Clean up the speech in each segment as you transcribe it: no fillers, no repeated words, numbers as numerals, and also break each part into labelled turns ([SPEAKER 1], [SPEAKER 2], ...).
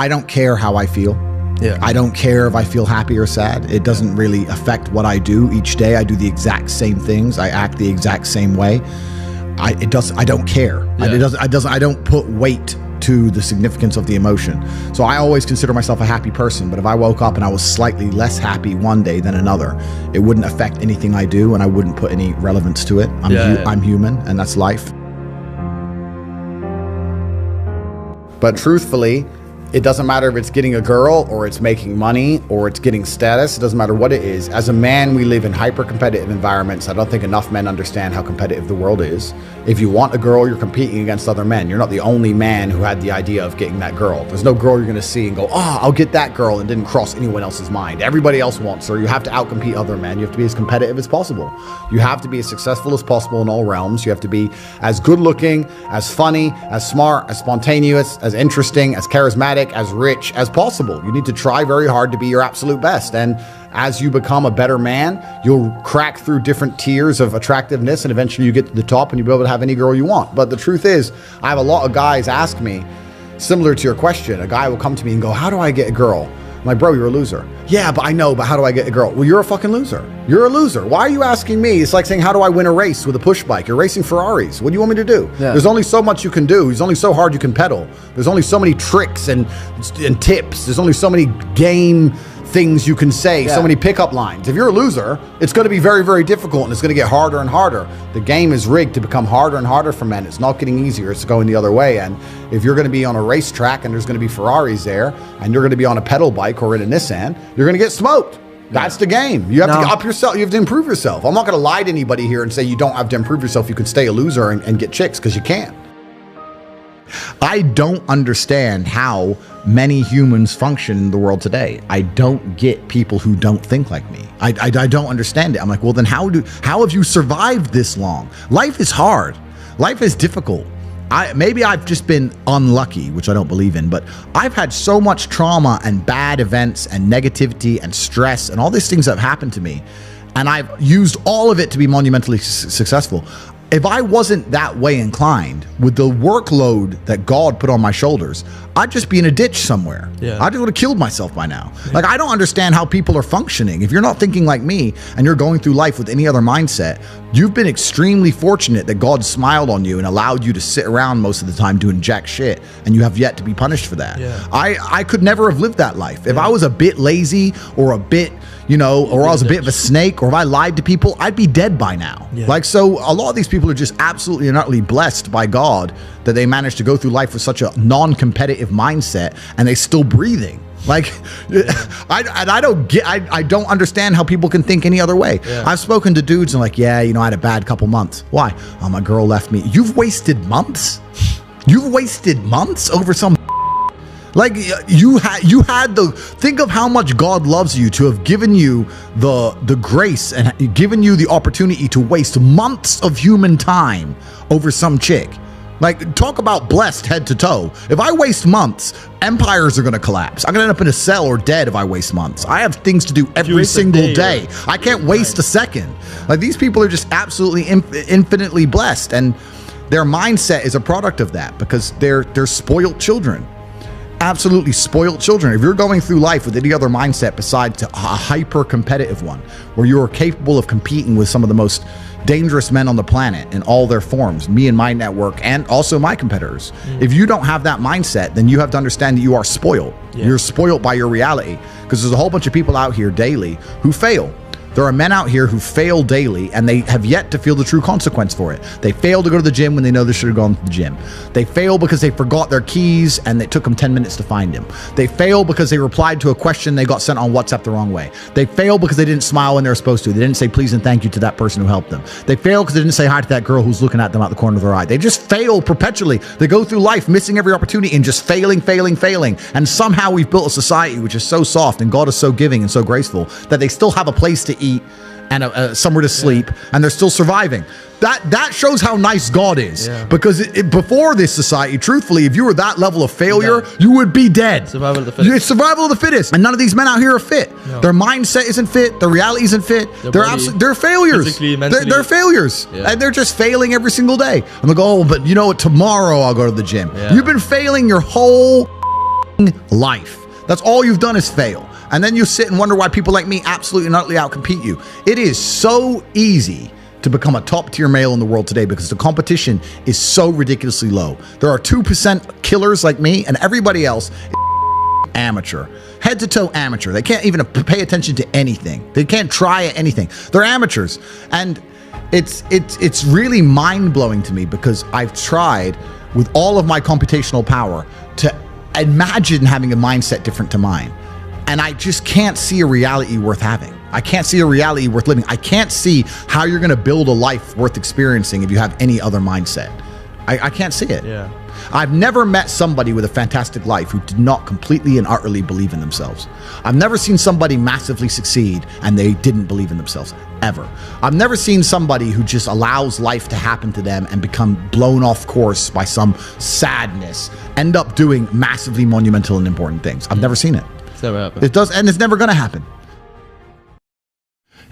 [SPEAKER 1] I don't care how I feel.
[SPEAKER 2] Yeah.
[SPEAKER 1] I don't care if I feel happy or sad. It doesn't really affect what I do each day. I do the exact same things. I act the exact same way. I don't care.
[SPEAKER 2] Yeah.
[SPEAKER 1] I don't put weight to the significance of the emotion. So I always consider myself a happy person, but if I woke up and I was slightly less happy one day than another, it wouldn't affect anything I do, and I wouldn't put any relevance to it. I'm human, and that's life. But truthfully, it doesn't matter if it's getting a girl or it's making money or it's getting status. It doesn't matter what it is. As a man, we live in hyper-competitive environments. I don't think enough men understand how competitive the world is. If you want a girl, you're competing against other men. You're not the only man who had the idea of getting that girl. There's no girl you're going to see and go, oh, I'll get that girl, and didn't cross anyone else's mind. Everybody else wants her. You have to outcompete other men. You have to be as competitive as possible. You have to be as successful as possible in all realms. You have to be as good-looking, as funny, as smart, as spontaneous, as interesting, as charismatic, as rich as possible. You need to try very hard to be your absolute best. And as you become a better man, you'll crack through different tiers of attractiveness, and eventually you get to the top and you'll be able to have any girl you want. But the truth is, I have a lot of guys ask me, similar to your question, a guy will come to me and go, how do I get a girl? I'm like, bro, you're a loser. Yeah, but I know, but how do I get a girl? Well, you're a fucking loser. You're a loser. Why are you asking me? It's like saying, how do I win a race with a push bike? You're racing Ferraris. What do you want me to do? Yeah. There's only so much you can do. There's only so hard you can pedal. There's only so many tricks and tips. There's only so many game things you can say, so many pickup lines. If you're a loser, it's going to be very, very difficult, and it's going to get harder and harder. The game is rigged to become harder and harder for men. It's not getting easier. It's going the other way. And if you're going to be on a racetrack and there's going to be Ferraris there, and you're going to be on a pedal bike or in a Nissan, you're going to get smoked. That's the game. You have to up yourself. You have to improve yourself. I'm not going to lie to anybody here and say you don't have to improve yourself. You can stay a loser and get chicks, because you can't. I don't understand how many humans function in the world today. I don't get people who don't think like me. I don't understand it. I'm like, well, then how have you survived this long? Life is hard. Life is difficult. Maybe I've just been unlucky, which I don't believe in, but I've had so much trauma and bad events and negativity and stress and all these things that have happened to me, and I've used all of it to be monumentally successful. If I wasn't that way inclined with the workload that God put on my shoulders, I'd just be in a ditch somewhere. Yeah. I just would have killed myself by now. Yeah. Like, I don't understand how people are functioning. If you're not thinking like me and you're going through life with any other mindset, you've been extremely fortunate that God smiled on you and allowed you to sit around most of the time doing jack shit, and you have yet to be punished for that. Yeah. I could never have lived that life. If I was a bit lazy or a bit, or I was a bit of a snake, or if I lied to people, I'd be dead by now. Yeah. Like, so a lot of these people are just absolutely and utterly blessed by God that they managed to go through life with such a non-competitive mindset, and they're still breathing. Like, I don't understand how people can think any other way. Yeah. I've spoken to dudes and like, I had a bad couple months. Why? Oh, my girl left me. You've wasted months? You've wasted months over some. Like, you had think of how much God loves you to have given you the grace and given you the opportunity to waste months of human time over some chick. Like, talk about blessed head to toe. If I waste months, empires are going to collapse. I'm going to end up in a cell or dead if I waste months. I have things to do every single day. I can't waste a second. Like, these people are just absolutely infinitely blessed, and their mindset is a product of that, because they're spoiled children. Absolutely spoiled children. If you're going through life with any other mindset besides a hyper-competitive one, where you're capable of competing with some of the most dangerous men on the planet in all their forms, me and my network, and also my competitors. If you don't have that mindset, then you have to understand that you are spoiled. Yeah. You're spoiled by your reality, because there's a whole bunch of people out here daily who fail. There are men out here who fail daily, and they have yet to feel the true consequence for it. They fail to go to the gym when they know they should have gone to the gym. They fail because they forgot their keys and it took them 10 minutes to find them. They fail because they replied to a question they got sent on WhatsApp the wrong way. They fail because they didn't smile when they were supposed to. They didn't say please and thank you to that person who helped them. They fail because they didn't say hi to that girl who's looking at them out the corner of their eye. They just fail perpetually. They go through life missing every opportunity and just failing. And somehow we've built a society which is so soft, and God is so giving and so graceful, that they still have a place to eat and somewhere to sleep, and they're still surviving. That shows how nice God is. Yeah. Because before this society, truthfully, if you were that level of failure, you would be dead.
[SPEAKER 2] Survival of the fittest.
[SPEAKER 1] It's survival of the fittest. And none of these men out here are fit. No. Their mindset isn't fit. Their reality isn't fit. They're failures. They're failures. Yeah. And they're just failing every single day. And they go, but you know what? Tomorrow I'll go to the gym. Yeah. You've been failing your whole life. That's all you've done is fail. And then you sit and wonder why people like me absolutely and utterly outcompete you. It is so easy to become a top tier male in the world today because the competition is so ridiculously low. There are 2% killers like me, and everybody else is amateur. Head to toe amateur. They can't even pay attention to anything. They can't try anything. They're amateurs. And it's really mind-blowing to me because I've tried with all of my computational power to imagine having a mindset different to mine. And I just can't see a reality worth having. I can't see a reality worth living. I can't see how you're going to build a life worth experiencing if you have any other mindset. I can't see it.
[SPEAKER 2] Yeah.
[SPEAKER 1] I've never met somebody with a fantastic life who did not completely and utterly believe in themselves. I've never seen somebody massively succeed and they didn't believe in themselves, ever. I've never seen somebody who just allows life to happen to them and become blown off course by some sadness, end up doing massively monumental and important things. I've never seen it.
[SPEAKER 2] It's never happened.
[SPEAKER 1] It does, and it's never going to happen.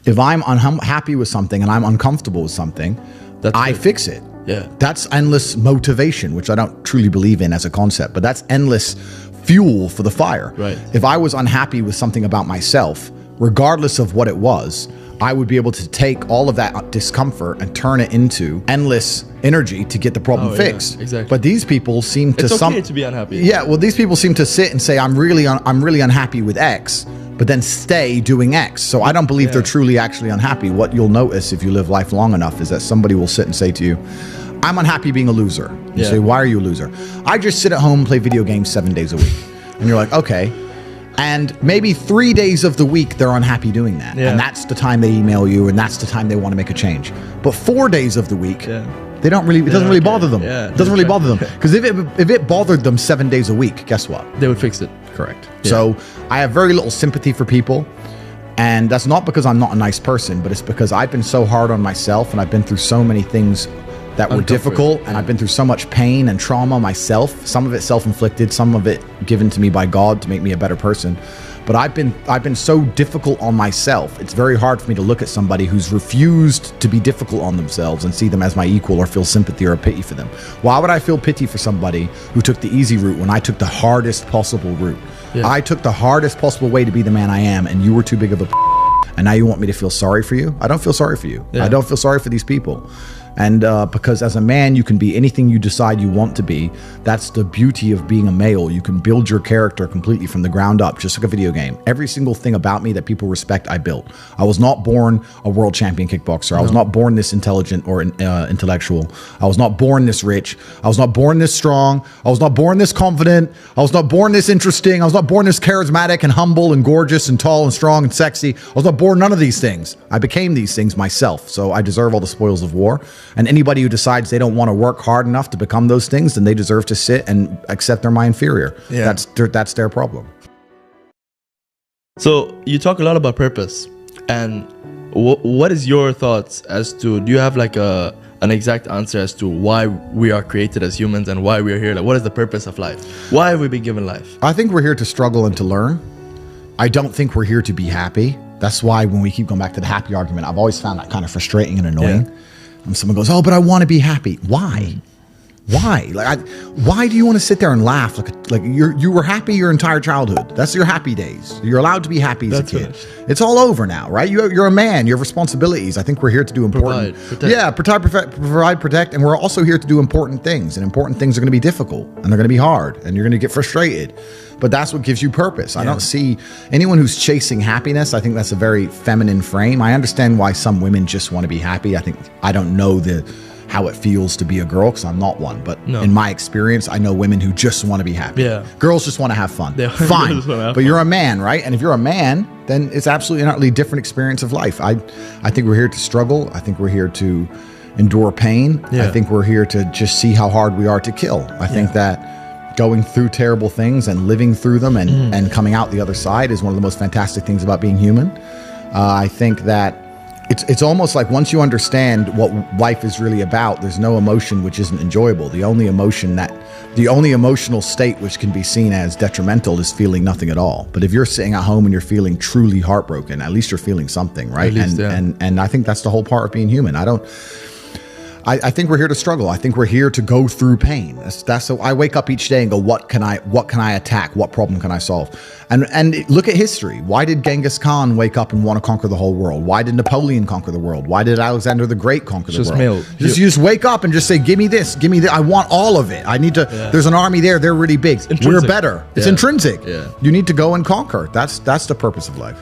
[SPEAKER 1] If I'm unhappy with something and I'm uncomfortable with something, I fix it.
[SPEAKER 2] Yeah.
[SPEAKER 1] That's endless motivation, which I don't truly believe in as a concept, but that's endless fuel for the fire.
[SPEAKER 2] Right.
[SPEAKER 1] If I was unhappy with something about myself, regardless of what it was, I would be able to take all of that discomfort and turn it into endless energy to get the problem fixed.
[SPEAKER 2] Yeah, exactly.
[SPEAKER 1] But these people seem to
[SPEAKER 2] it's okay to be unhappy.
[SPEAKER 1] Yeah, well, these people seem to sit and say, I'm really unhappy with X, but then stay doing X. So I don't believe they're truly actually unhappy. What you'll notice if you live life long enough is that somebody will sit and say to you, I'm unhappy being a loser. You say, why are you a loser? I just sit at home and play video games 7 days a week. And you're like, okay. And maybe 3 days of the week, they're unhappy doing that.
[SPEAKER 2] Yeah.
[SPEAKER 1] And that's the time they email you, and that's the time they want to make a change. But 4 days of the week, they don't really, it doesn't really bother them.
[SPEAKER 2] Yeah,
[SPEAKER 1] it doesn't really bother them. Because if it bothered them 7 days a week, guess what?
[SPEAKER 2] They would fix it.
[SPEAKER 1] Correct. Yeah. So I have very little sympathy for people. And that's not because I'm not a nice person, but it's because I've been so hard on myself and I've been through so many things that were difficult, and I've been through so much pain and trauma myself, some of it self-inflicted, some of it given to me by God to make me a better person. But I've been so difficult on myself. It's very hard for me to look at somebody who's refused to be difficult on themselves and see them as my equal or feel sympathy or pity for them. Why would I feel pity for somebody who took the easy route when I took the hardest possible route? Yeah. I took the hardest possible way to be the man I am, and you were too big of a and now you want me to feel sorry for you? I don't feel sorry for you. I don't feel sorry for these people. And because as a man, you can be anything you decide you want to be. That's the beauty of being a male. You can build your character completely from the ground up, just like a video game. Every single thing about me that people respect, I built. I was not born a world champion kickboxer. I was not born this intelligent or intellectual. I was not born this rich. I was not born this strong. I was not born this confident. I was not born this interesting. I was not born this charismatic and humble and gorgeous and tall and strong and sexy. I was not born none of these things. I became these things myself. So I deserve all the spoils of war. And anybody who decides they don't want to work hard enough to become those things, then they deserve to sit and accept they're my inferior. Yeah. That's their problem.
[SPEAKER 2] So you talk a lot about purpose, and what is your thoughts as to, do you have like an exact answer as to why we are created as humans and why we are here? Like, what is the purpose of life? Why have we been given life?
[SPEAKER 1] I think we're here to struggle and to learn. I don't think we're here to be happy. That's why when we keep going back to the happy argument, I've always found that kind of frustrating and annoying. Yeah. And someone goes, oh, but I want to be happy. Why? Why? Why do you want to sit there and laugh? Like you were happy your entire childhood. That's your happy days. You're allowed to be happy as a kid. Finished. It's all over now, right? You're a man. You have responsibilities. I think we're here to do important. Provide, protect, and we're also here to do important things. And important things are going to be difficult, and they're going to be hard, and you're going to get frustrated. But that's what gives you purpose. I don't see anyone who's chasing happiness. I think that's a very feminine frame. I understand why some women just want to be happy. I don't know how it feels to be a girl, because I'm not one. But in my experience, I know women who just want to be happy. Yeah. Girls just want to have fun. Fine. But you're a man, right? And if you're a man, then it's absolutely an utterly different experience of life. I think we're here to struggle. I think we're here to endure pain. Yeah. I think we're here to just see how hard we are to kill. I think that going through terrible things and living through them and coming out the other side is one of the most fantastic things about being human. I think that it's almost like once you understand what life is really about, there's no emotion which isn't enjoyable. The only emotional state which can be seen as detrimental is feeling nothing at all. But if you're sitting at home and you're feeling truly heartbroken, at least you're feeling something, right? And I think that's the whole part of being human. I think we're here to struggle. I think we're here to go through pain. That's so I wake up each day and go, what can I attack? What problem can I solve? And look at history. Why did Genghis Khan wake up and want to conquer the whole world? Why did Napoleon conquer the world? Why did Alexander the Great conquer the world? You just wake up and just say, give me this, give me that. I want all of it. I need to, there's an army there. They're really big. We're better. It's intrinsic.
[SPEAKER 2] Yeah.
[SPEAKER 1] You need to go and conquer. That's the purpose of life.